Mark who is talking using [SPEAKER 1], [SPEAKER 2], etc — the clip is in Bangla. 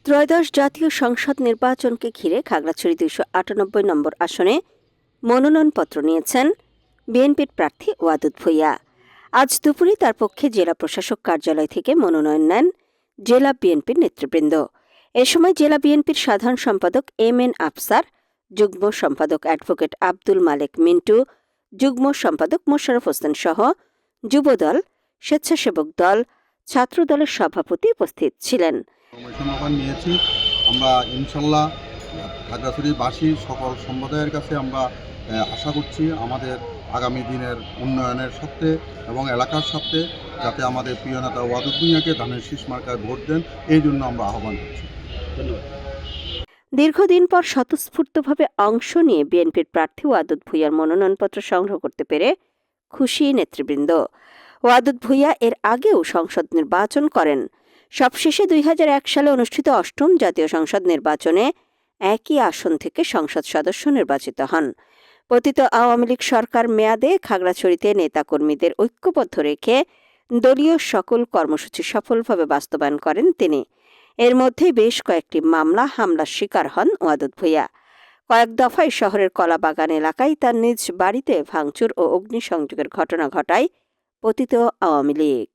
[SPEAKER 1] ত্রয়োদশ জাতীয় সংসদ নির্বাচনকে ঘিরে খাগড়াছড়ি 298 নম্বর আসনে মনোনয়নপত্র নিয়েছেন বিএনপির প্রার্থী ওয়াদুদ ভূঁইয়া। আজ দুপুরে তার পক্ষে জেলা প্রশাসক কার্যালয় থেকে মনোনয়ন নেন জেলা বিএনপির নেতৃবৃন্দ। এ সময় জেলা বিএনপির সাধারণ সম্পাদক এম.এন. আফসার, যুগ্ম সম্পাদক অ্যাডভোকেট আব্দুল মালেক মিন্টু, যুগ্ম সম্পাদক মোশাররফ হোসেন সহ যুবদল, স্বেচ্ছাসেবক দল, ছাত্রদলের সভাপতি উপস্থিত ছিলেন।
[SPEAKER 2] নিয়েছি আমরা ইনশাল্লাহ খাগড়াছড়িবাসী সকল সম্প্রদায়ের কাছে আমরা আশা করছি আমাদের আগামী দিনের উন্নয়নের স্বার্থে এবং এলাকার স্বার্থে যাতে আমাদের প্রিয় নেতা ওয়াদুদ ভূঁইয়াকে ধানের শীষ মার্কায় ভোট দেন, এই জন্য আমরা আহ্বান করছি। ধন্যবাদ।
[SPEAKER 1] দীর্ঘদিন পর স্বতঃস্ফূর্তভাবে অংশ নিয়ে বিএনপির প্রার্থী ওয়াদুদ ভূঁইয়ার মনোনয়নপত্র সংগ্রহ করতে পেরে খুশি নেতৃবৃন্দ। ওয়াদুদ ভূঁইয়া এর আগেও সংসদ নির্বাচন করেন। সবশেষে 2001 সালে অনুষ্ঠিত অষ্টম জাতীয় সংসদ নির্বাচনে একই আসন থেকে সংসদ সদস্য নির্বাচিত হন। পতিত আওয়ামী লীগ সরকার মেয়াদে খাগড়াছড়িতে নেতাকর্মীদের ঐক্যবদ্ধ রেখে দলীয় সকল কর্মসূচি সফলভাবে বাস্তবায়ন করেন তিনি। এর মধ্যে বেশ কয়েকটি মামলা হামলার শিকার হন ওয়াদুদ ভূঁইয়া। কয়েক দফায় শহরের কলাবাগান এলাকায় তার নিজ বাড়িতে ভাঙচুর ও অগ্নিসংযোগের ঘটনা ঘটায় পতিত আওয়ামী লীগ।